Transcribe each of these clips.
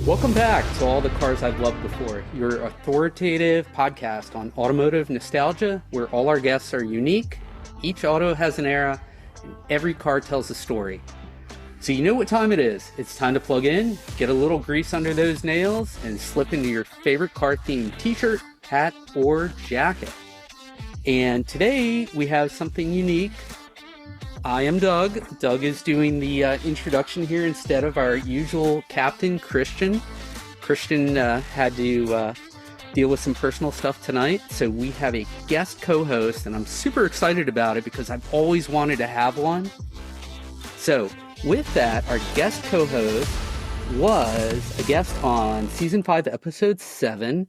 Welcome back to All the Cars I've Loved Before, your authoritative podcast on automotive nostalgia, where all our guests are unique, each auto has an era, and every car tells a story. So you know what time it is. It's time to plug in, get a little grease under those nails, and slip into your favorite car-themed t-shirt, hat, or jacket. And today we have something unique. I am Doug. Doug is doing the introduction here instead of our usual captain, Christian. Christian had to deal with some personal stuff tonight, so we have a guest co-host, and I'm super excited about it because I've always wanted to have one. So with that, our guest co-host was a guest on Season 5, Episode 7.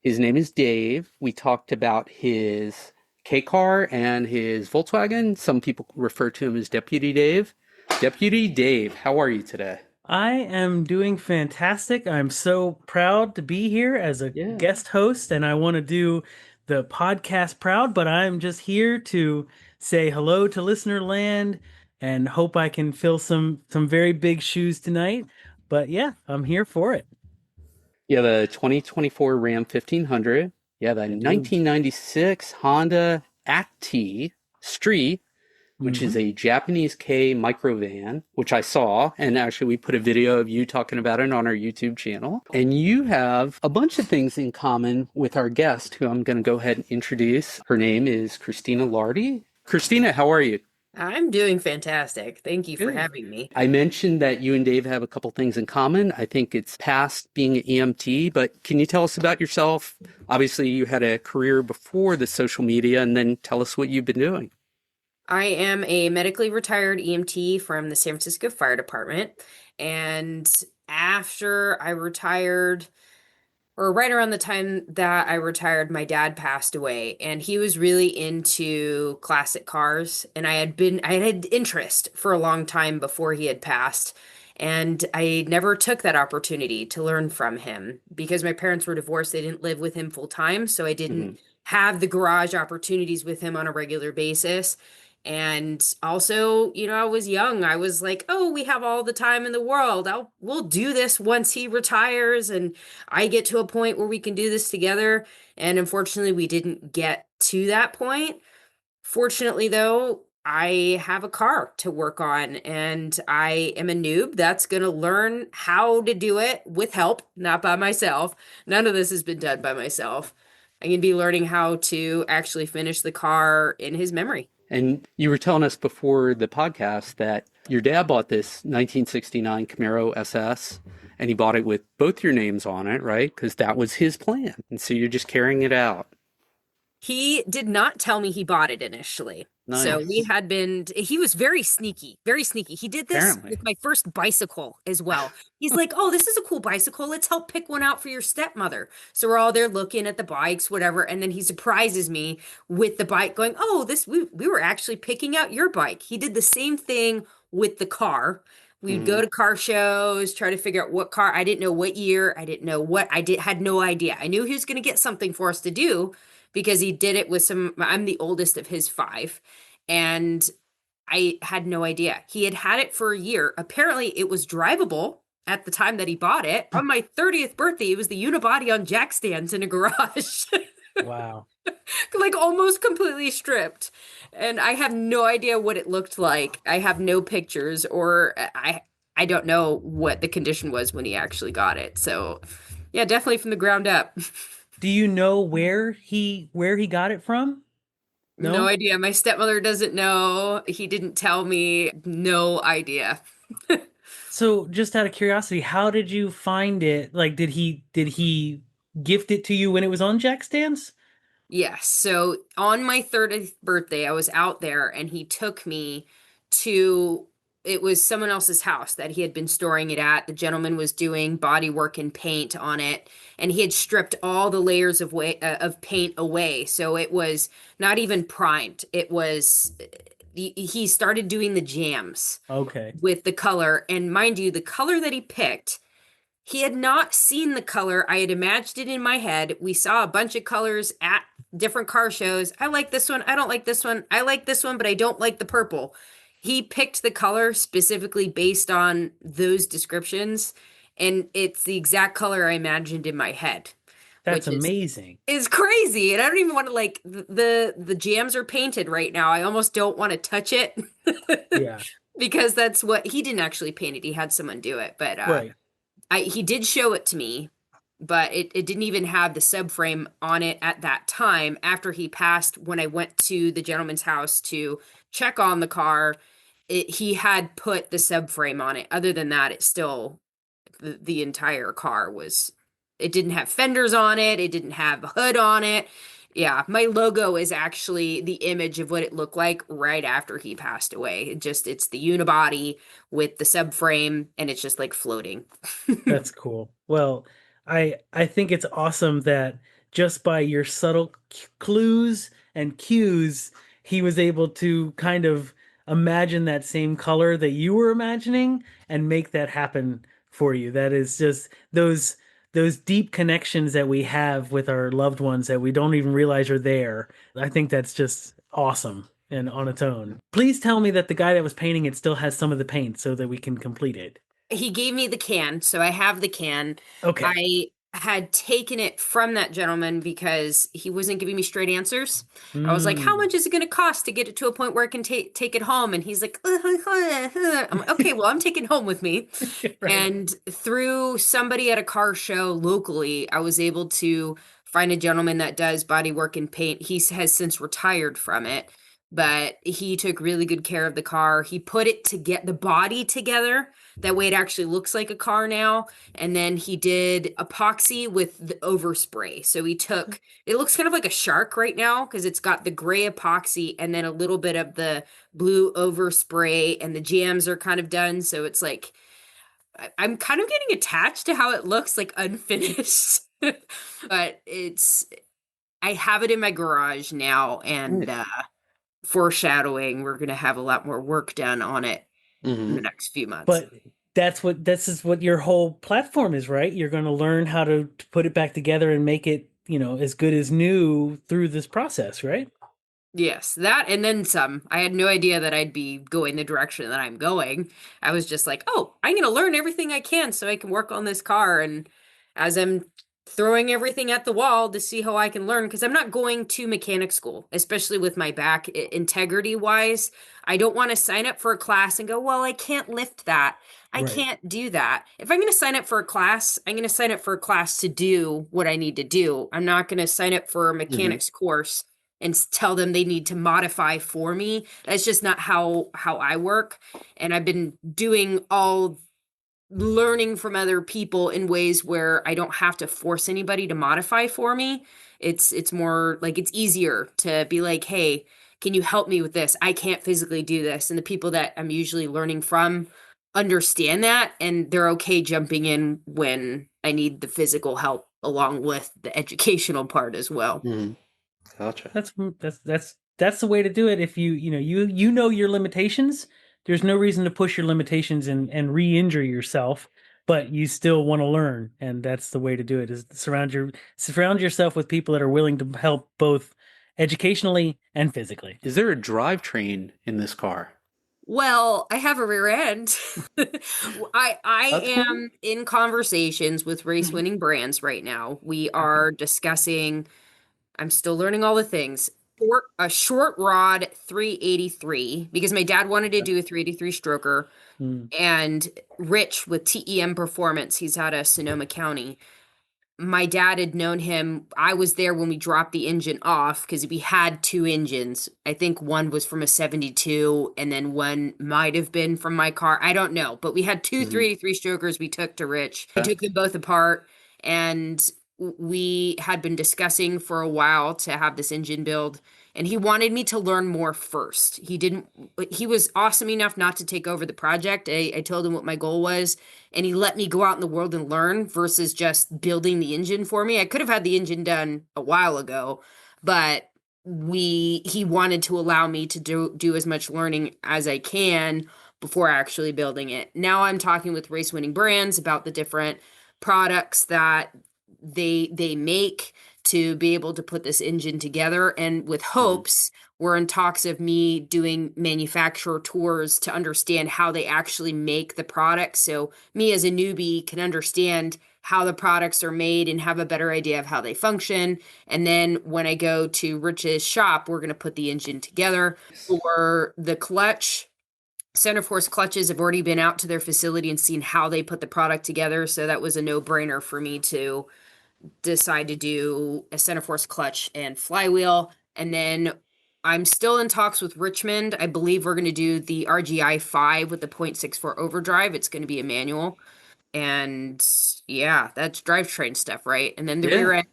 His name is Dave. We talked about his K-Car and his Volkswagen. Some people refer to him as Deputy Dave. Deputy Dave, how are you today? I am doing fantastic. I'm so proud to be here as a guest host, and I want to do the podcast proud, but I'm just here to say hello to listener land and hope I can fill some very big shoes tonight. But yeah, I'm here for it. Yeah, the 2024 Ram 1500. Yeah, the 1996 Honda Acti Street, which is a Japanese K microvan, which I saw. And actually, we put a video of you talking about it on our YouTube channel. And you have a bunch of things in common with our guest, who I'm going to go ahead and introduce. Her name is Christina Lardie. Christina, how are you? I'm doing fantastic. Thank you for having me. I mentioned that you and Dave have a couple things in common. I think it's past being an EMT, but can you tell us about yourself? Obviously, you had a career before the social media, and then tell us what you've been doing. I am a medically retired EMT from the San Francisco Fire Department. And after I retired, or right around the time that I retired, my dad passed away, and he was really into classic cars. And I had interest for a long time before he had passed. And I never took that opportunity to learn from him because my parents were divorced. They didn't live with him full time. So I didn't have the garage opportunities with him on a regular basis. And also, I was young. I was like, oh, we have all the time in the world. We'll do this once he retires and I get to a point where we can do this together. And unfortunately, we didn't get to that point. Fortunately, though, I have a car to work on and I am a noob that's going to learn how to do it with help, not by myself. None of this has been done by myself. I'm going to be learning how to actually finish the car in his memory. And you were telling us before the podcast that your dad bought this 1969 Camaro SS, and he bought it with both your names on it, right? Because that was his plan. And so you're just carrying it out. He did not tell me he bought it initially. Nice. So he was very sneaky, very sneaky. He did this with my first bicycle as well. He's like, oh, this is a cool bicycle. Let's help pick one out for your stepmother. So we're all there looking at the bikes, whatever. And then he surprises me with the bike going, oh, we were actually picking out your bike. He did the same thing with the car. We'd go to car shows, try to figure out what car. I didn't know what year. I didn't know what had no idea. I knew he was going to get something for us to do, because he did it with I'm the oldest of his 5, and I had no idea. He had it for a year. Apparently, it was drivable at the time that he bought it. On my 30th birthday, it was the unibody on jack stands in a garage. Wow. Like almost completely stripped. And I have no idea what it looked like. I have no pictures, or I don't know what the condition was when he actually got it. So, yeah, definitely from the ground up. Do you know where he got it from? No idea. My stepmother doesn't know. He didn't tell me. No idea. So just out of curiosity, how did you find it? Like, did he gift it to you when it was on jack stands? Yes. So on my 30th birthday, I was out there and he took me to, it was someone else's house that he had been storing it at. The gentleman was doing body work and paint on it, and he had stripped all the layers of paint away. So it was not even primed. It was, he started doing the jams with the color. And mind you, the color that he picked, he had not seen the color. I had imagined it in my head. We saw a bunch of colors at different car shows. I like this one. I don't like this one. I like this one, but I don't like the purple. He picked the color specifically based on those descriptions, and it's the exact color I imagined in my head, That's which amazing. is crazy. And I don't even want to like the jams are painted right now. I almost don't want to touch it Yeah. because that's what he didn't actually paint it. He had someone do it, but Right. he did show it to me, but it didn't even have the subframe on it at that time. After he passed, when I went to the gentleman's house to check on the car, he had put the subframe on it. Other than that, it's still the entire car was, it didn't have fenders on it, it didn't have a hood on it. Yeah, my logo is actually the image of what it looked like right after he passed away. It's the unibody with the subframe, and it's just like floating. That's cool. Well, I think it's awesome that just by your subtle clues and cues, he was able to kind of imagine that same color that you were imagining and make that happen for you. That is just those deep connections that we have with our loved ones that we don't even realize are there. I think that's just awesome and on its own. Please tell me that the guy that was painting it still has some of the paint so that we can complete it. He gave me the can, so I have the can. Okay. I had taken it from that gentleman because he wasn't giving me straight answers. I was like, "How Mm. much is it going to cost to get it to a point where I can take it home?" And he's like, I'm like, "Okay, well, I'm taking it home with me." Right. And through somebody at a car show locally, I was able to find a gentleman that does body work and paint. He has since retired from it, but he took really good care of the car. He put it to get the body together. That way it actually looks like a car now. And then he did epoxy with the overspray. So he took, it looks kind of like a shark right now because it's got the gray epoxy and then a little bit of the blue overspray, and the jams are kind of done. So it's like, I'm kind of getting attached to how it looks like unfinished. But I have it in my garage now, and Nice. foreshadowing, we're going to have a lot more work done on it in Hmm. the next few months. But this is what your whole platform is, right? You're going to learn how to put it back together and make it, as good as new through this process, right? Yes, that and then some. I had no idea that I'd be going the direction that I'm going. I was just like, oh, I'm going to learn everything I can so I can work on this car. And as I'm throwing everything at the wall to see how I can learn, because I'm not going to mechanic school, especially with my back integrity wise. I don't want to sign up for a class and go, well, I can't lift that. I Right. can't do that. If I'm going to sign up for a class, I'm going to sign up for a class to do what I need to do. I'm not going to sign up for a Hmm. mechanics course and tell them they need to modify for me. That's just not how I work. And I've been doing all learning from other people in ways where I don't have to force anybody to modify for me. It's more like it's easier to be like, "Hey, can you help me with this? I can't physically do this." And the people that I'm usually learning from understand that, and they're okay jumping in when I need the physical help along with the educational part as well. Hmm. Gotcha. That's the way to do it. If you know your limitations, there's no reason to push your limitations and re-injure yourself, but you still want to learn, and that's the way to do it. Is surround yourself with people that are willing to help both educationally and physically. Is there a drivetrain in this car? Well, I have a rear end. I That's cool. am in conversations with race Mhm. winning brands right now. We Okay. are discussing, I'm still learning all the things. A short rod 383 because my dad wanted to do a 383 stroker, Mm. and Rich with TEM Performance, he's out of Sonoma County. My dad had known him. I was there when we dropped the engine off because we had two engines. I think one was from a 72 and then one might have been from my car. I don't know, but we had two Hmm. 383 strokers we took to Rich. I took them both apart, and we had been discussing for a while to have this engine build, and he wanted me to learn more first. He was awesome enough not to take over the project. I told him what my goal was, and he let me go out in the world and learn versus just building the engine for me. I could have had the engine done a while ago, but he wanted to allow me to do as much learning as I can before actually building it. Now I'm talking with race winning brands about the different products that they make to be able to put this engine together. And with hopes, we're in talks of me doing manufacturer tours to understand how they actually make the product. So me as a newbie can understand how the products are made and have a better idea of how they function. And then when I go to Rich's shop, we're going to put the engine together. For the clutch, Center Force clutches have already been out to their facility and seen how they put the product together. So that was a no-brainer for me to decide to do a Center Force clutch and flywheel. And then I'm still in talks with Richmond. I believe we're going to do the RGI 5 with the 0.64 overdrive. It's going to be a manual. And yeah, that's drivetrain stuff, right? And then the rear end,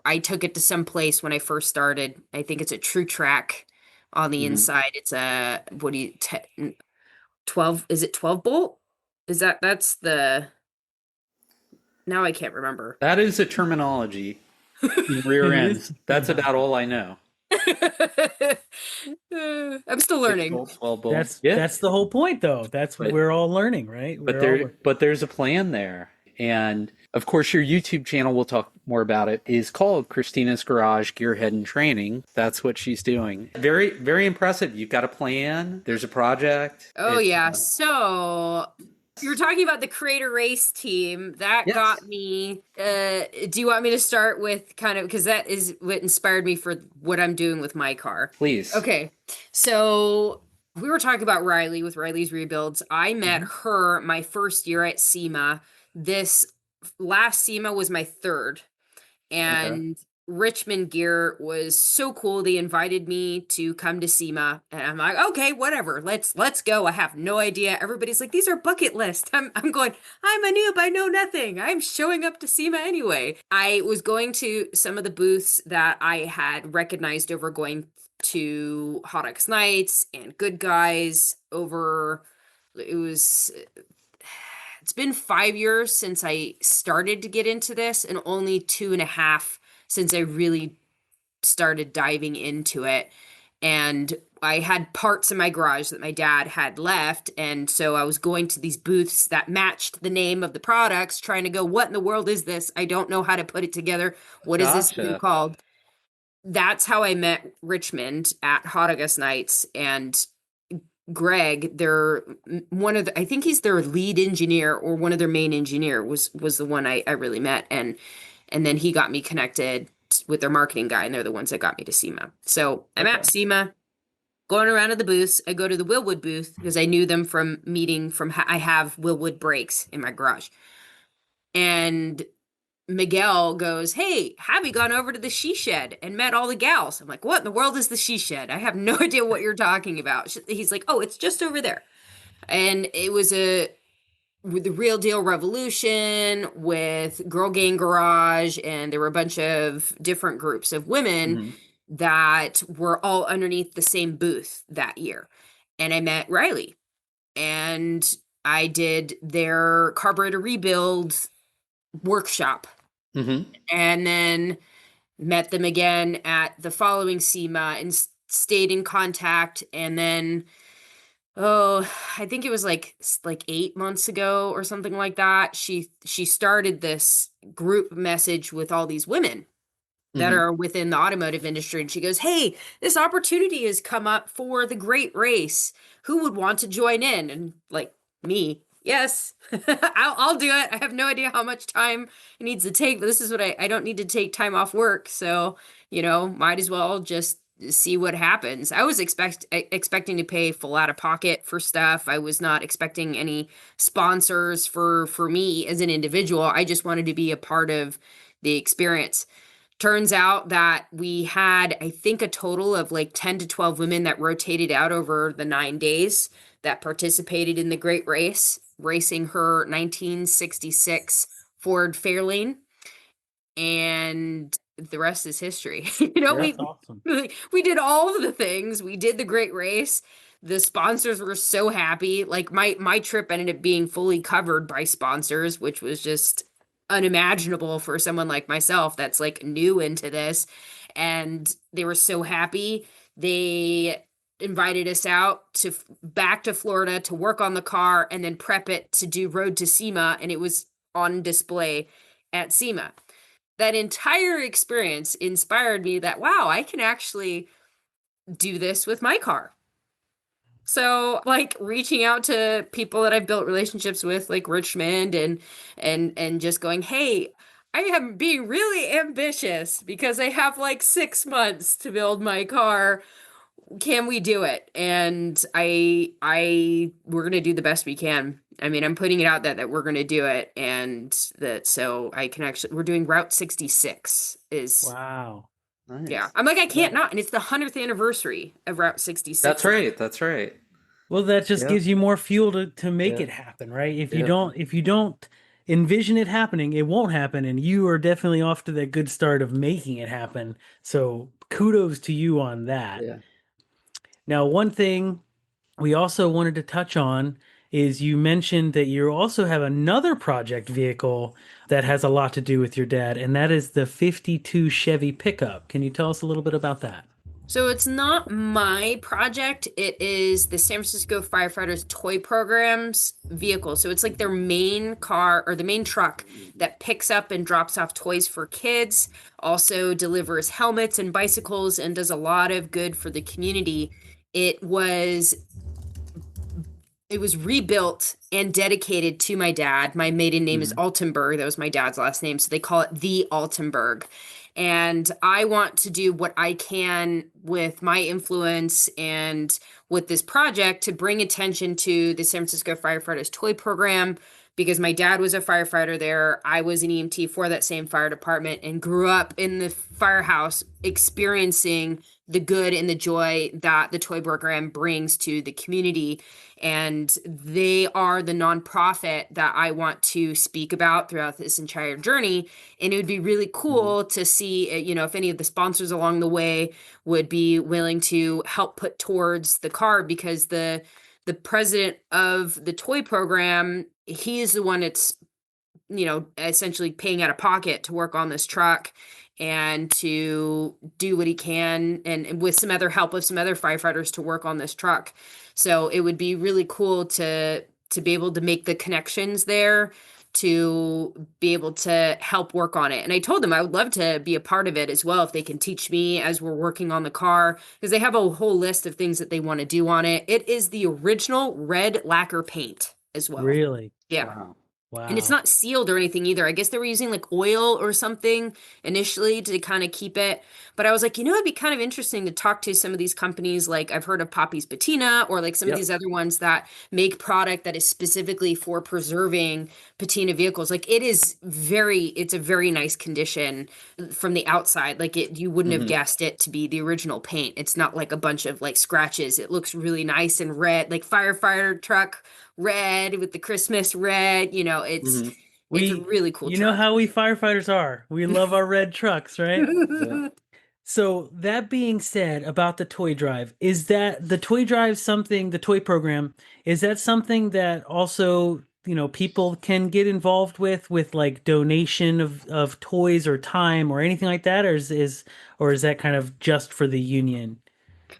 I took it to some place when I first started. I think it's a True Track on the inside. It's a, 12, is it 12 bolt? That's the, now I can't remember. That is a terminology. Rear ends. That's about all I know. I'm still learning. 12 bolts. That's the whole point, though. That's what we're all learning, right? But there's a plan there. And of course, your YouTube channel, we'll talk more about it, is called Christina's Garage Gearhead and Training. That's what she's doing. Very, very impressive. You've got a plan. There's a project. Oh, yeah. So you're talking about the Creator Race team. That got me. Do you want me to start with kind of, because that is what inspired me for what I'm doing with my car? Please. Okay. So we were talking about Riley with Riley's Rebuilds. I met her my first year at SEMA. This last SEMA was my third. And Richmond Gear was so cool. They invited me to come to SEMA, and I'm like, okay, whatever. Let's go. I have no idea. Everybody's like, these are bucket lists. I'm going, I'm a noob. I know nothing. I'm showing up to SEMA anyway. I was going to some of the booths that I had recognized over going to Hot X Nights and Good Guys it's been 5 years since I started to get into this, and only 2.5 since I really started diving into it. And I had parts in my garage that my dad had left. And so I was going to these booths that matched the name of the products, trying to go, what in the world is this? I don't know how to put it together. What is this thing called? That's how I met Richmond at Hot August Nights. And Greg, I think he's their lead engineer, or one of their main engineer was the one I really met. And then he got me connected with their marketing guy, and they're the ones that got me to SEMA. So I'm at SEMA, going around to the booths. I go to the Willwood booth because I knew them from I have Willwood brakes in my garage. And Miguel goes, hey, have you gone over to the She Shed and met all the gals? I'm like, what in the world is the She Shed? I have no idea what you're talking about. He's like, oh, it's just over there. And it was with the Real Deal Revolution, with Girl Gang Garage, and there were a bunch of different groups of women that were all underneath the same booth that year. And I met Riley, and I did their carburetor rebuild workshop. And then met them again at the following SEMA and stayed in contact. And then, I think it was like 8 months ago or something like that, she started this group message with all these women that are within the automotive industry. And she goes, hey, this opportunity has come up for the Great Race. Who would want to join in? And like, me. Yes, I'll do it. I have no idea how much time it needs to take, but this is what I don't need to take time off work. So, might as well just see what happens. I was expecting to pay full out of pocket for stuff. I was not expecting any sponsors for me as an individual. I just wanted to be a part of the experience. Turns out that we had, I think, a total of like 10 to 12 women that rotated out over the 9 days that participated in the Great Race, racing her 1966 Ford Fairlane. And the rest is history. That's awesome. We did all of the things. We did the Great Race. The sponsors were so happy. Like my trip ended up being fully covered by sponsors, which was just unimaginable for someone like myself that's like new into this. And they were so happy. They invited us out back to Florida to work on the car and then prep it to do Road to SEMA, and it was on display at SEMA. that entire experience inspired me that, wow, I can actually do this with my car. So like reaching out to people that I've built relationships with, like Richmond, and just going, hey, I am being really ambitious because I have like 6 months to build my car. Can we do it? And we're gonna do the best we can. I mean, I'm putting it out that we're gonna do it, and that so I can actually, we're doing Route 66 is, Wow. Nice. yeah. I'm like, I can't not, and it's the 100th anniversary of Route 66. That's right. That's right. Well, that just Yeah. gives you more fuel to make Yeah. it happen, right? If Yeah. you don't envision it happening, it won't happen, and you are definitely off to that good start of making it happen. So kudos to you on that. Yeah. Now, one thing we also wanted to touch on is you mentioned that you also have another project vehicle that has a lot to do with your dad, and that is the 52 Chevy Pickup. Can you tell us a little bit about that? So it's not my project. It is the San Francisco Firefighters Toy Program's vehicle. So it's like their main car or the main truck that picks up and drops off toys for kids, also delivers helmets and bicycles, and does a lot of good for the community. It was it was rebuilt and dedicated to my dad. My maiden name is Altenberg. That was my dad's last name. So they call it the Altenberg. And I want to do what I can with my influence and with this project to bring attention to the San Francisco Firefighters Toy Program, because my dad was a firefighter there. I was an EMT for that same fire department and grew up in the firehouse experiencing the good and the joy that the toy program brings to the community. And they are the nonprofit that I want to speak about throughout this entire journey. And it would be really cool to see, if any of the sponsors along the way would be willing to help put towards the car, because the president of the toy program, he is the one that's, essentially paying out of pocket to work on this truck and to do what he can, and with some other help of some other firefighters to work on this truck. So it would be really cool to be able to make the connections there, to be able to help work on it. And I told them I would love to be a part of it as well if they can teach me as we're working on the car, because they have a whole list of things that they want to do on it. It is the original red lacquer paint as well. Really? Yeah. Wow. Wow. And it's not sealed or anything either. I guess they were using like oil or something initially to kind of keep it. But I was like, it'd be kind of interesting to talk to some of these companies. Like I've heard of Poppy's Patina, or like some of these other ones that make product that is specifically for preserving patina vehicles. Like it's a very nice condition from the outside. Like you wouldn't have guessed it to be the original paint. It's not like a bunch of like scratches. It looks really nice and red, like firefighter truck red with the Christmas red, it's a really cool You truck. know how we firefighters are. We love our red trucks, right? Yeah. So that being said, about the toy drive, is that the toy drive something, the toy program, is that something that also, people can get involved with like donation of toys or time or anything like that, or is that kind of just for the union?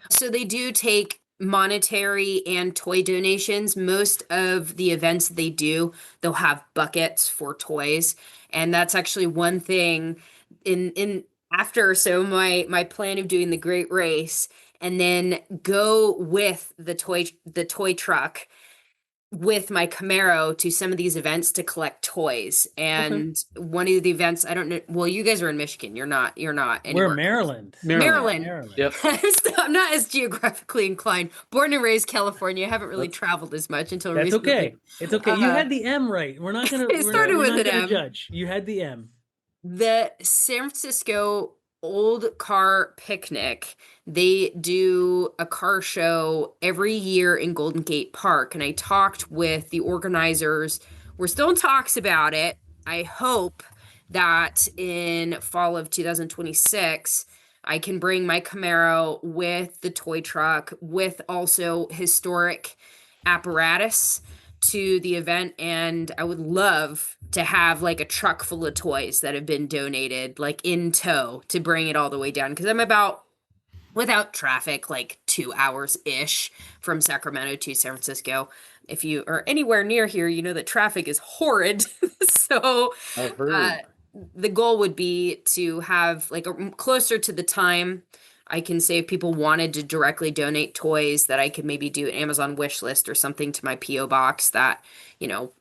So they do take monetary and toy donations. Most of the events they do, they'll have buckets for toys. And that's actually one thing in after, so my plan of doing the Great Race and then go with the toy truck with my Camaro to some of these events to collect toys. And one of the events, I don't know, well, you guys are in Michigan. You're not anywhere. We're Maryland. Maryland. Yep. I'm not as geographically inclined. Born and raised California. I haven't really traveled as much until That's recently. okay. It's okay. You had the M right. We're not gonna. We're not gonna judge. You had the M. The San Francisco Old Car Picnic, they do a car show every year in Golden Gate Park. And I talked with the organizers. We're still in talks about it. I hope that in fall of 2026, I can bring my Camaro with the toy truck, with also historic apparatus to the event. And I would love to have like a truck full of toys that have been donated, like in tow, to bring it all the way down, because I'm about, without traffic, like 2 hours ish from Sacramento to San Francisco. If you are anywhere near here, you know that traffic is horrid. So I've heard. the goal would be to have like closer to the time. I can say if people wanted to directly donate toys that I could maybe do an Amazon wish list or something to my PO box that,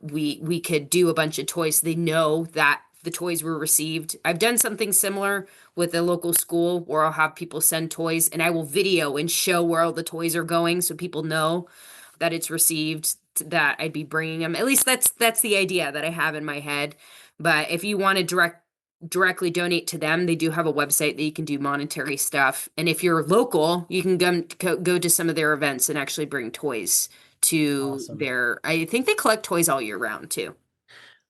we could do a bunch of toys. They know that the toys were received. I've done something similar with a local school where I'll have people send toys and I will video and show where all the toys are going so people know that it's received, that I'd be bringing them. At least that's the idea that I have in my head. But if you want to directly donate to them, they do have a website that you can do monetary stuff. And if you're local, you can go to some of their events and actually bring toys to Awesome. I think they collect toys all year round too.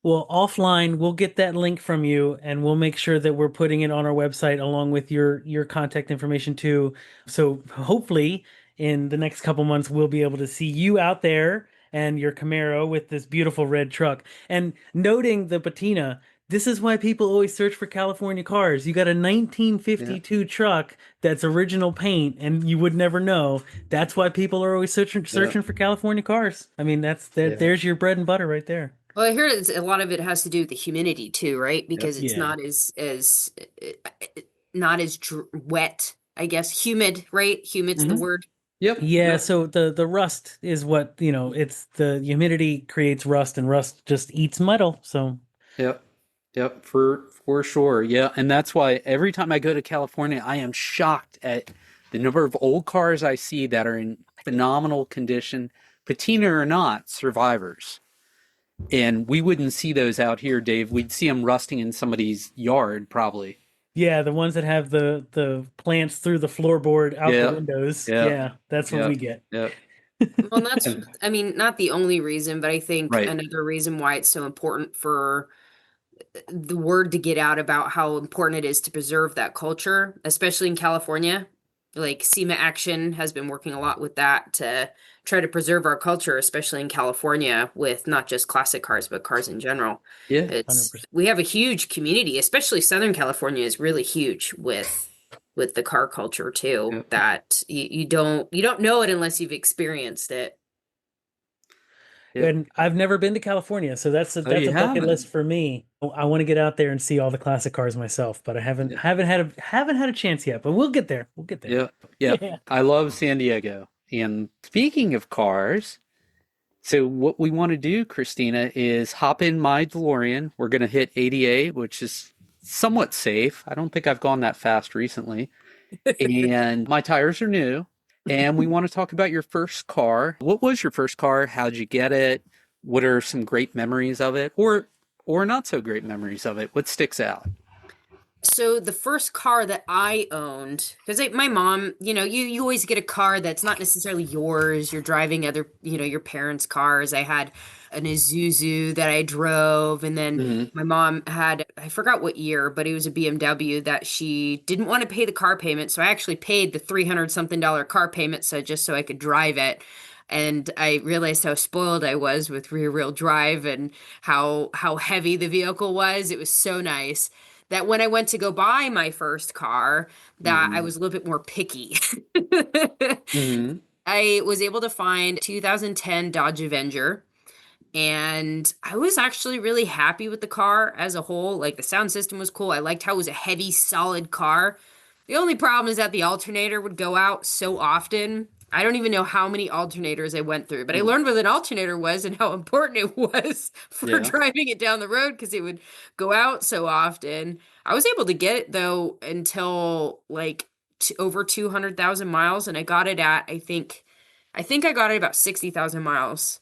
Well, offline, we'll get that link from you and we'll make sure that we're putting it on our website along with your contact information too. So hopefully in the next couple months we'll be able to see you out there and your Camaro with this beautiful red truck. And noting the patina, this is why people always search for California cars. You got a 1952 truck that's original paint and you would never know. That's why people are always searching for California cars. I mean, there's your bread and butter right there. Well, I hear a lot of it has to do with the humidity too, right? Because it's Yeah. not as wet, I guess. Humid, right? Humid's the word. Yep. Yeah, Yep. so the rust is what, it's the humidity creates rust and rust just eats metal. So Yep. Yep. For sure. Yeah. And that's why every time I go to California, I am shocked at the number of old cars I see that are in phenomenal condition, patina or not, survivors. And we wouldn't see those out here, Dave. We'd see them rusting in somebody's yard, probably. yeah, the ones that have the plants through the floorboard out Yeah. the windows. Yeah. Yeah, that's what Yeah. we get. Yep. Well, that's, I mean, not the only reason, but I think Right. another reason why it's so important for the word to get out about how important it is to preserve that culture, especially in California. Like SEMA Action has been working a lot with that to try to preserve our culture, especially in California, with not just classic cars, but cars in general. Yeah. We have a huge community, especially Southern California is really huge with the car culture too, Yep. that you don't know it unless you've experienced it. Yep. And I've never been to California, so that's a you bucket haven't? list for me. I want to get out there and see all the classic cars myself, but I haven't had a chance yet, but we'll get there. We'll get there. Yeah. Yeah. Yeah. I love San Diego. And speaking of cars, so what we want to do, Christina, is hop in my DeLorean. We're going to hit 88, which is somewhat safe. I don't think I've gone that fast recently. And my tires are new. And we want to talk about your first car. What was your first car? How'd you get it? What are some great memories of it? Or not so great memories of it? What sticks out? So the first car that I owned, because my mom, you always get a car that's not necessarily yours. You're driving other, your parents' cars. I had an Isuzu that I drove, and then my mom had, I forgot what year, but it was a BMW that she didn't want to pay the car payment. So I actually paid the $300 something car payment, so I could drive it. And I realized how spoiled I was with rear wheel drive and how heavy the vehicle was. It was so nice that when I went to go buy my first car, that I was a little bit more picky. I was able to find 2010 Dodge Avenger, and I was actually really happy with the car as a whole. Like, the sound system was cool. I liked how it was a heavy, solid car. The only problem is that the alternator would go out so often. I don't even know how many alternators I went through, but I learned what an alternator was and how important it was for driving it down the road because it would go out so often. I was able to get it though until like over 200,000 miles, and I got it at I think I got it about 60,000 miles.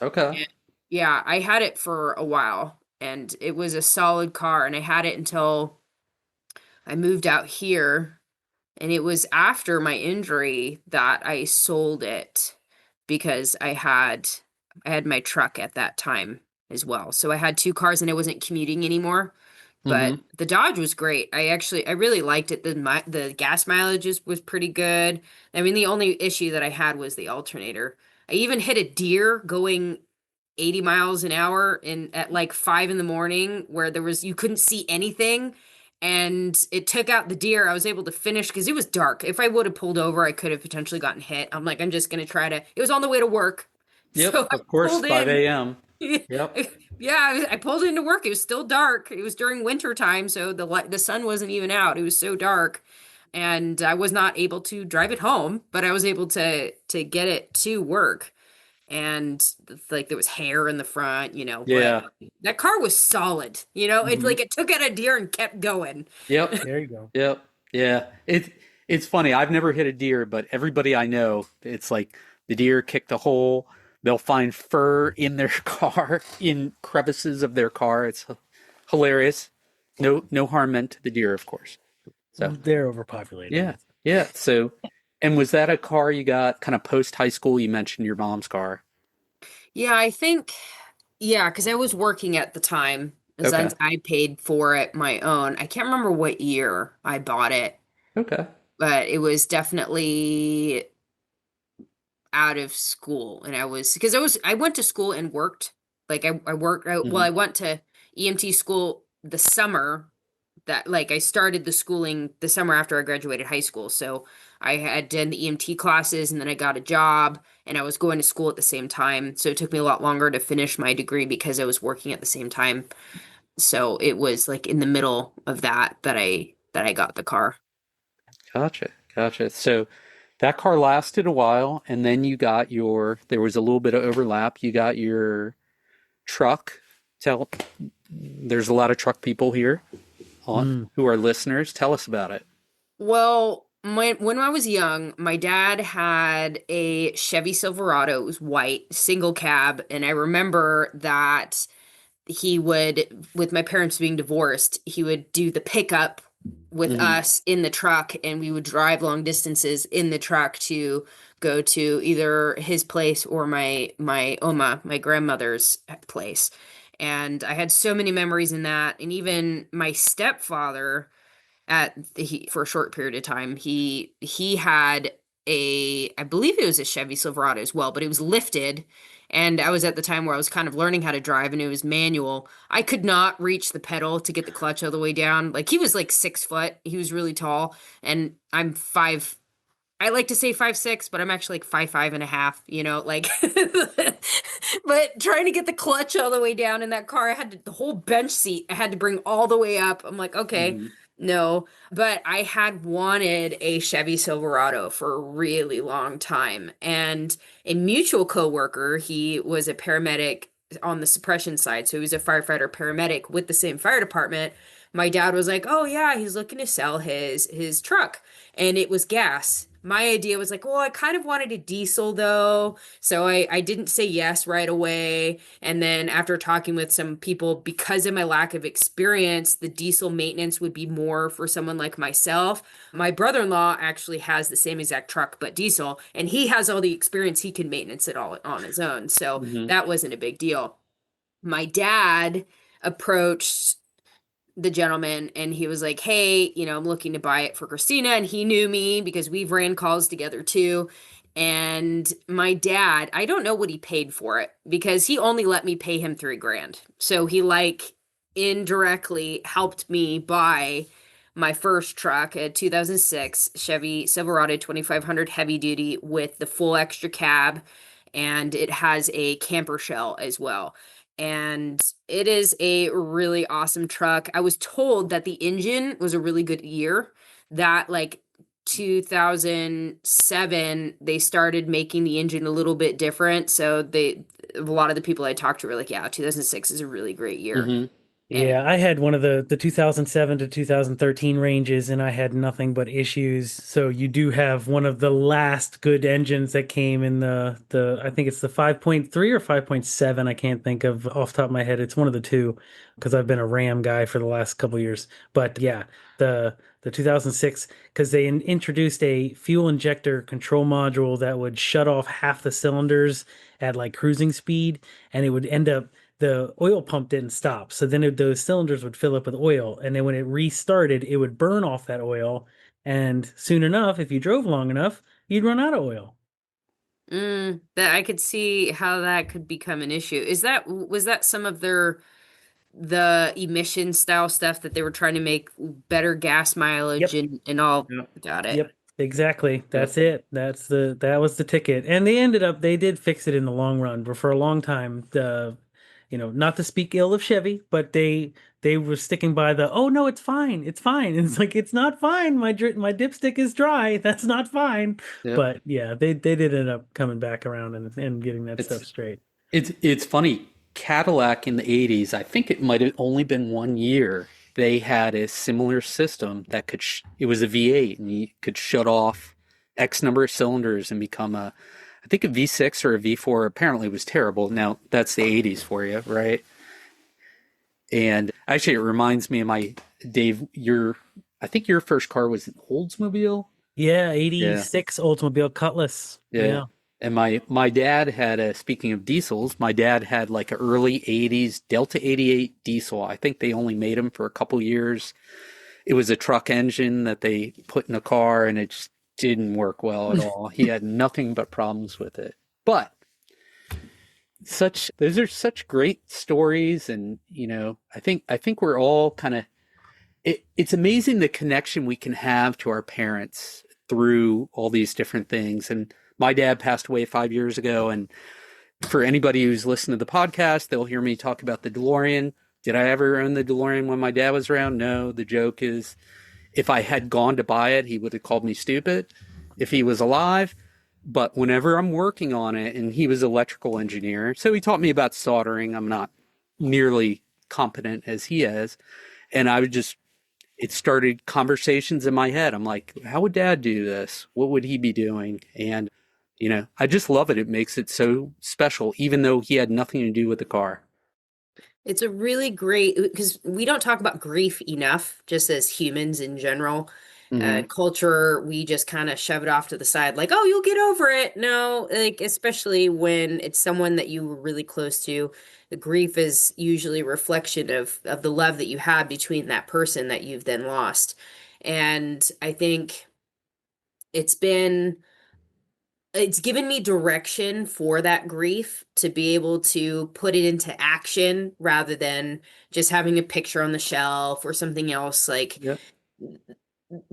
Okay. And yeah, I had it for a while, and it was a solid car, and I had it until I moved out here. And it was after my injury that I sold it because I had my truck at that time as well. So I had two cars and I wasn't commuting anymore. But the Dodge was great. I really liked it. The gas mileage was pretty good. I mean, the only issue that I had was the alternator. I even hit a deer going 80 miles an hour at like 5 in the morning where you couldn't see anything. And it took out the deer. I was able to finish because it was dark. If I would have pulled over, I could have potentially gotten hit. I'm like, I'm just going to try to. It was on the way to work. Yep, So of course, 5 a.m. I Yep. Yeah, I pulled into work. It was still dark. It was during winter time, so the sun wasn't even out. It was so dark, and I was not able to drive it home, but I was able to get it to work. And like there was hair in the front, but Yeah. that car was solid. It's Hmm. like it took out a deer and kept going. Yep. There you go. Yep. Yeah. It's funny. I've never hit a deer, but everybody I know, it's like the deer kicked a hole. They'll find fur in their car, in crevices of their car. It's hilarious. No harm meant to the deer, of course. So They're overpopulated. yeah, yeah. So, and was that a car you got kind of post high school? You mentioned your mom's car. Yeah, I think, yeah, because I was working at the time, Okay. since I paid for it my own. I can't remember what year I bought it, Okay. but it was definitely out of school. And because I went to school and worked. Like I worked, well, Hmm. I went to EMT school the summer that, like, I started the schooling the summer after I graduated high school. So I had done the EMT classes and then I got a job and I was going to school at the same time. So it took me a lot longer to finish my degree because I was working at the same time. So it was like in the middle of that I got the car. Gotcha. Gotcha. So that car lasted a while, and then there was a little bit of overlap. You got your truck. There's a lot of truck people here Mm. who are listeners. Tell us about it. Well, when I was young, my dad had a Chevy Silverado. It was white, single cab, and I remember that he would, with my parents being divorced, he would do the pickup with Hmm. us in the truck, and we would drive long distances in the truck to go to either his place or my Oma, my grandmother's place. And I had so many memories in that, and even my stepfather for a short period of time he had I believe it was a Chevy Silverado as well, but it was lifted, and I was at the time where I was kind of learning how to drive and it was manual. I could not reach the pedal to get the clutch all the way down. Like, he was like 6 foot, he was really tall, and I'm five. I like to say 5'6", but I'm actually like 5'5" and a half, like but trying to get the clutch all the way down in that car, the whole bench seat I had to bring all the way up. I'm like, okay, Hmm. no. But I had wanted a Chevy Silverado for a really long time. And a mutual coworker, he was a paramedic on the suppression side. So he was a firefighter paramedic with the same fire department. My dad was like, "Oh yeah, he's looking to sell his truck." And it was gas. My idea was like, well, I kind of wanted a diesel though. So I didn't say yes right away. And then after talking with some people, because of my lack of experience, the diesel maintenance would be more for someone like myself. My brother-in-law actually has the same exact truck, but diesel, and he has all the experience. He can maintenance it all on his own. So Hmm. that wasn't a big deal. My dad approached the gentleman and he was like, "Hey, I'm looking to buy it for Christina." And he knew me because we've ran calls together too. And my dad, I don't know what he paid for it because he only let me pay him 3 grand. So he, like, indirectly helped me buy my first truck, a 2006 Chevy Silverado 2500 heavy duty with the full extra cab, and it has a camper shell as well. And it is a really awesome truck. I was told that the engine was a really good year, that like 2007 they started making the engine a little bit different. So a lot of the people I talked to were like, yeah, 2006 is a really great year. Hmm. And Yeah, I had one of the 2007 to 2013 ranges, and I had nothing but issues. So you do have one of the last good engines that came in the I think it's the 5.3 or 5.7. I can't think of off the top of my head. It's one of the two because I've been a Ram guy for the last couple years. But yeah, the 2006, because they introduced a fuel injector control module that would shut off half the cylinders at like cruising speed, and it would end up the oil pump didn't stop. So then those cylinders would fill up with oil. And then when it restarted, it would burn off that oil. And soon enough, if you drove long enough, you'd run out of oil. that I could see how that could become an issue. Was that some of the emission style stuff that they were trying to make better gas mileage Yep. and all? Yep. Got it. Yep. Exactly. Yep. That's it. That was the ticket. And they did fix it in the long run, but for a long time, not to speak ill of Chevy, but they were sticking by the, oh no, it's fine, it's fine. And it's like, it's not fine. My dipstick is dry. That's not fine. Yep. But yeah, they did end up coming back around and getting that It's stuff straight. it's funny. Cadillac in the 80s, I think it might have only been 1 year. They had a similar system that it was a V8 and you could shut off X number of cylinders and become I think a V6 or a V4. Apparently it was terrible. Now that's the 80s for you, right? And actually it reminds me of Dave, I think your first car was an Oldsmobile. Yeah, Yeah. 86 Oldsmobile Cutlass. Yeah. And my dad had speaking of diesels, my dad had like an early 80s Delta 88 diesel. I think they only made them for a couple years. It was a truck engine that they put in a car and it just didn't work well at all. He had nothing but problems with it. But those are such great stories, and I think we're all kind of it's amazing the connection we can have to our parents through all these different things. And my dad passed away 5 years ago, and for anybody who's listened to the podcast, they'll hear me talk about the DeLorean. Did I ever own the DeLorean when my dad was around? No. The joke is, if I had gone to buy it, he would have called me stupid if he was alive. But whenever I'm working on it, and he was an electrical engineer, so he taught me about soldering. I'm not nearly competent as he is. And it started conversations in my head. I'm like, how would dad do this? What would he be doing? And, I just love it. It makes it so special, even though he had nothing to do with the car. It's a really great, because we don't talk about grief enough, just as humans in general. Culture, we just kind of shove it off to the side, like, oh, you'll get over it. No, like, especially when it's someone that you were really close to, the grief is usually a reflection of the love that you had between that person that you've then lost. And I think it's been it's given me direction for that grief to be able to put it into action rather than just having a picture on the shelf or something else. Like, Yep.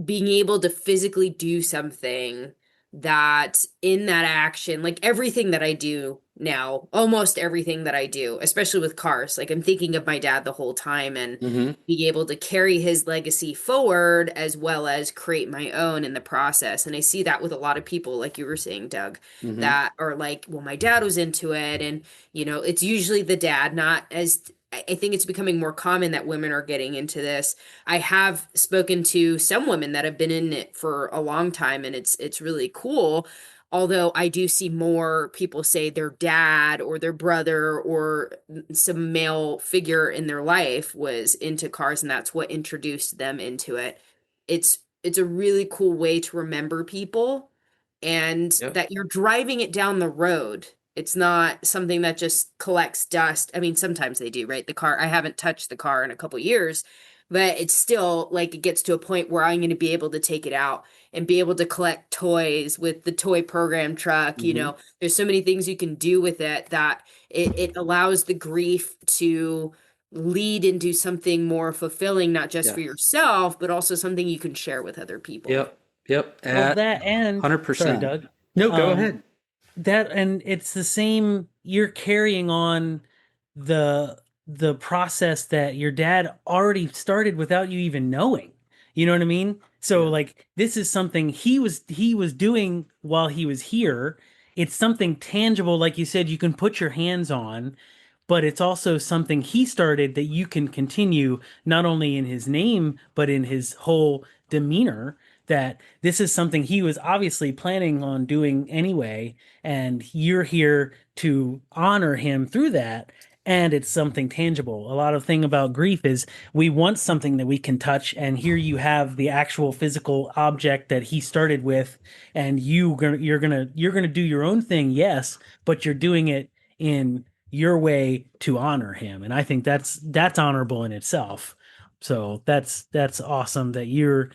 being able to physically do something that in that action, like everything that I do now, almost everything that I do, especially with cars, like I'm thinking of my dad the whole time, and being able to carry his legacy forward as well as create my own in the process. And I see that with a lot of people, like you were saying, Doug, that are like, well, my dad was into it. And, it's usually the dad, not as I think it's becoming more common that women are getting into this. I have spoken to some women that have been in it for a long time, and it's really cool. Although I do see more people say their dad or their brother or some male figure in their life was into cars, and that's what introduced them into it. It's a really cool way to remember people, and Yep. that you're driving it down the road. It's not something that just collects dust. I mean, sometimes they do, right? The car, I haven't touched the car in a couple years, but it's still like it gets to a point where I'm going to be able to take it out and be able to collect toys with the toy program truck. There's so many things you can do with it that it allows the grief to lead into something more fulfilling, not just for Yes. yourself, but also something you can share with other people. Yep. Well, that and 100%. sorry, Doug. No, go ahead. That and it's the same. You're carrying on the process that your dad already started without you even knowing. You know what I mean? So Yeah. like this is something he was doing while he was here. It's something tangible, like you said, you can put your hands on, but it's also something he started that you can continue not only in his name, but in his whole demeanor. That this is something he was obviously planning on doing anyway, and you're here to honor him through that. And it's something tangible. A lot of thing about grief is we want something that we can touch, and here you have the actual physical object that he started with, and you're gonna do your own thing, yes, but you're doing it in your way to honor him. And I think that's honorable in itself. So that's awesome that you're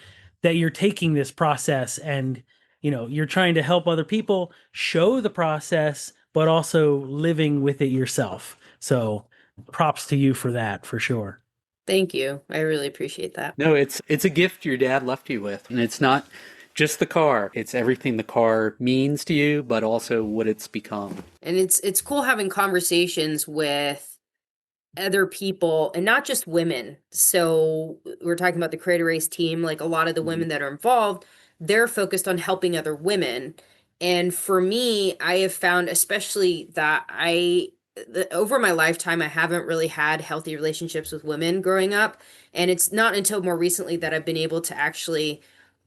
taking this process, and you're trying to help other people show the process, but also living with it yourself. So props to you for that, for sure. Thank you. I really appreciate that. No, it's a gift your dad left you with, and it's not just the car. It's everything the car means to you, but also what it's become. And it's cool having conversations with other people and not just women. So we're talking about the Creator Race team, like a lot of the women that are involved, they're focused on helping other women. And for me, I have found especially that over my lifetime, I haven't really had healthy relationships with women growing up. And it's not until more recently that I've been able to actually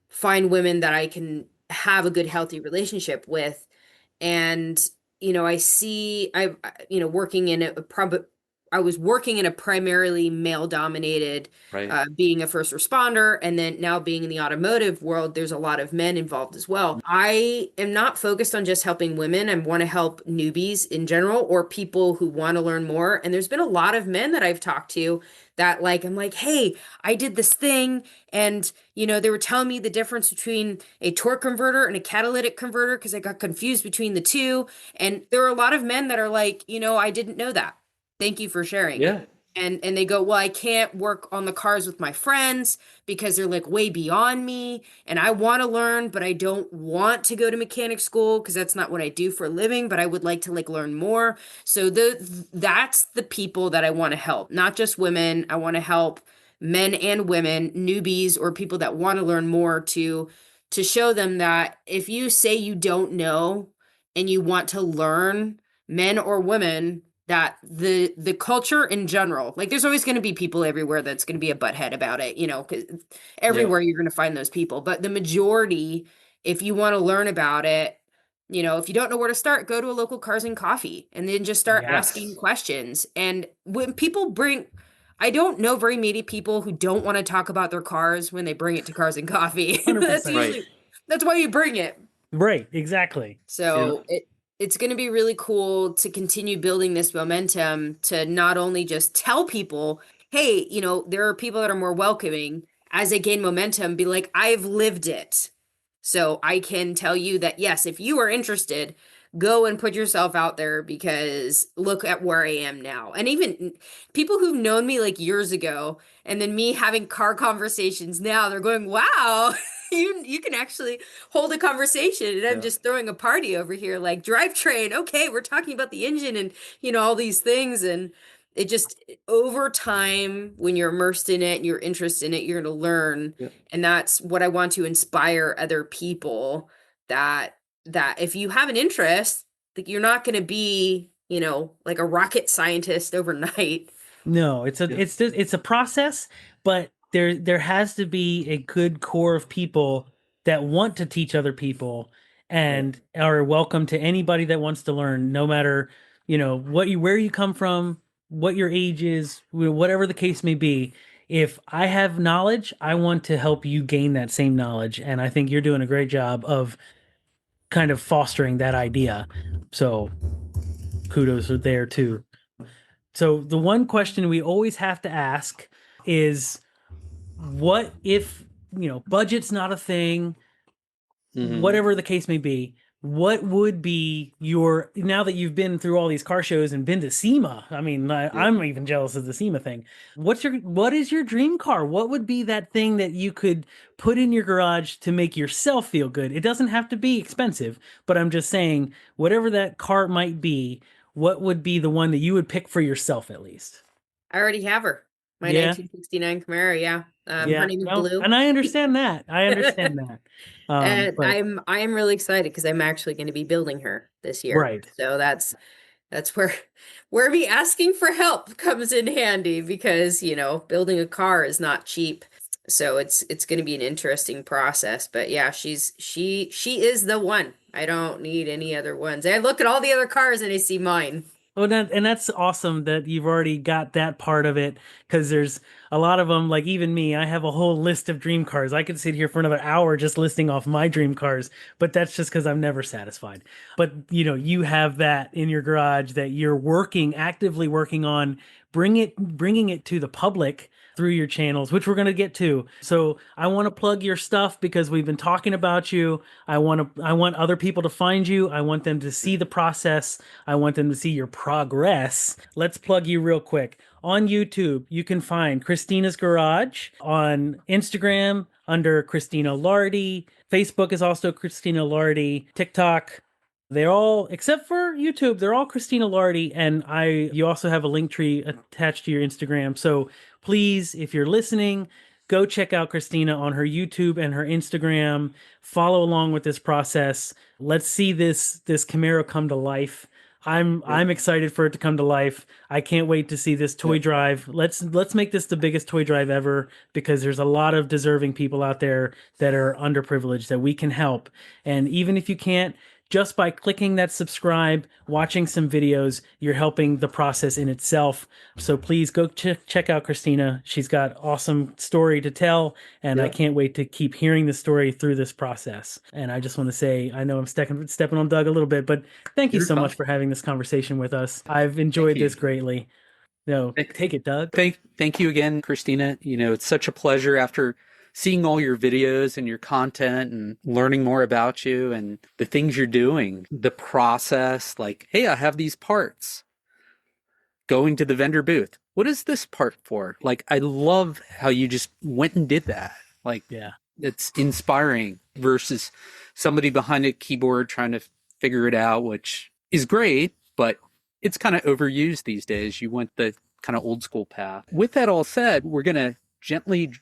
find women that I can have a good, healthy relationship with. And I see working in I was working in a primarily male dominated, Right. being a first responder, and then now being in the automotive world, there's a lot of men involved as well. I am not focused on just helping women. I want to help newbies in general, or people who want to learn more. And there's been a lot of men that I've talked to that, like, I'm like, hey, I did this thing, and they were telling me the difference between a torque converter and a catalytic converter because I got confused between the two. And there are a lot of men that are like, I didn't know that. Thank you for sharing. Yeah. And they go, well, I can't work on the cars with my friends because they're like way beyond me. And I want to learn, but I don't want to go to mechanic school because that's not what I do for a living, but I would like to like learn more. So that's the people that I want to help, not just women. I want to help men and women, newbies, or people that want to learn more, to show them that if you say you don't know and you want to learn, men or women, that the culture in general, like there's always going to be people everywhere that's going to be a butthead about it, 'cause everywhere you're going to find those people. But the majority, if you want to learn about it, if you don't know where to start, go to a local Cars and Coffee and then just start asking questions. And when people bring, I don't know very many people who don't want to talk about their cars when they bring it to Cars and Coffee. That's 100%. usually, that's why you bring it. Right, exactly. So it's going to be really cool to continue building this momentum to not only just tell people, hey, there are people that are more welcoming as they gain momentum, be like, I've lived it. So I can tell you that, yes, if you are interested, go and put yourself out there because look at where I am now. And even people who've known me like years ago, and then me having car conversations now, they're going, wow, you can actually hold a conversation, and I'm just throwing a party over here like drivetrain. Okay, we're talking about the engine and all these things. And it just, over time, when you're immersed in it and you're interested in it, you're going to learn. And that's what I want to inspire other people, that if you have an interest, like, you're not going to be, like a rocket scientist overnight. No, it's a process, but there has to be a good core of people that want to teach other people and are welcome to anybody that wants to learn, no matter, where you come from, what your age is, whatever the case may be. If I have knowledge, I want to help you gain that same knowledge, and I think you're doing a great job of kind of fostering that idea. So kudos are there too. So the one question we always have to ask is, what if, budget's not a thing, whatever the case may be, what would be now that you've been through all these car shows and been to SEMA, I mean, I'm even jealous of the SEMA thing. What is your dream car? What would be that thing that you could put in your garage to make yourself feel good? It doesn't have to be expensive, but I'm just saying, whatever that car might be, what would be the one that you would pick for yourself at least? I already have her. My 1969 Camaro, yeah. Her name is Blue. And I understand that. And But I am really excited because I'm actually going to be building her this year. right. So that's where me asking for help comes in handy, because, building a car is not cheap. So it's going to be an interesting process. But yeah, she is the one. I don't need any other ones. I look at all the other cars and I see mine. Well, and that's awesome that you've already got that part of it, because there's a lot of them, like even me, I have a whole list of dream cars. I could sit here for another hour just listing off my dream cars, but that's just because I'm never satisfied. But, you have that in your garage that you're actively working on bringing it to the public through your channels, which we're going to get to. So I want to plug your stuff because we've been talking about you. I want other people to find you. I want them to see the process. I want them to see your progress. Let's plug you real quick. On YouTube, you can find Christina's Garage. On Instagram, under Christina Lardie. Facebook is also Christina Lardie. TikTok, They're all, except for YouTube, they're all Christina Lardie, and you also have a link tree attached to your Instagram. So please, if you're listening, go check out Christina on her YouTube and her Instagram. Follow along with this process. Let's see this Camaro come to life. I'm excited for it to come to life. I can't wait to see this toy drive. Let's make this the biggest toy drive ever, because there's a lot of deserving people out there that are underprivileged that we can help. And even if you can't, just by clicking that subscribe, watching some videos, you're helping the process in itself. So please go check out Christina. She's got awesome story to tell, and I can't wait to keep hearing the story through this process. And I just want to say, I know I'm stepping on Doug a little bit, but thank you so much for having this conversation with us. I've enjoyed this greatly. No, take it, Doug. Thank you again, Christina. It's such a pleasure after seeing all your videos and your content and learning more about you and the things you're doing, the process, like, hey, I have these parts. Going to the vendor booth. What is this part for? Like, I love how you just went and did that. Like, it's inspiring versus somebody behind a keyboard trying to figure it out, which is great, but it's kind of overused these days. You went the kind of old school path. With that all said, we're going to gently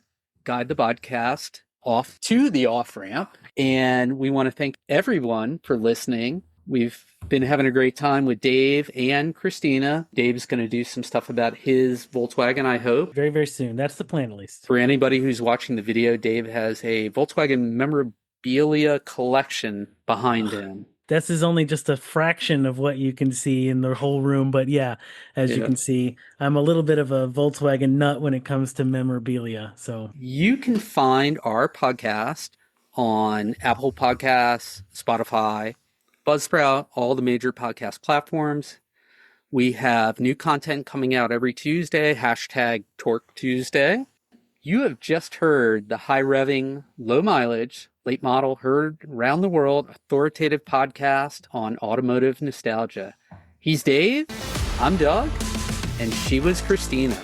guide the podcast off to the off-ramp. And we want to thank everyone for listening. We've been having a great time with Dave and Christina. Dave's going to do some stuff about his Volkswagen, I hope. Very, very soon. That's the plan, at least. For anybody who's watching the video, Dave has a Volkswagen memorabilia collection behind him. This is only just a fraction of what you can see in the whole room. But yeah, as you can see, I'm a little bit of a Volkswagen nut when it comes to memorabilia. So you can find our podcast on Apple Podcasts, Spotify, Buzzsprout, all the major podcast platforms. We have new content coming out every Tuesday, #TorqueTuesday. You have just heard the high-revving, low-mileage, late model, heard around the world, authoritative podcast on automotive nostalgia. He's Dave, I'm Doug, and she was Christina.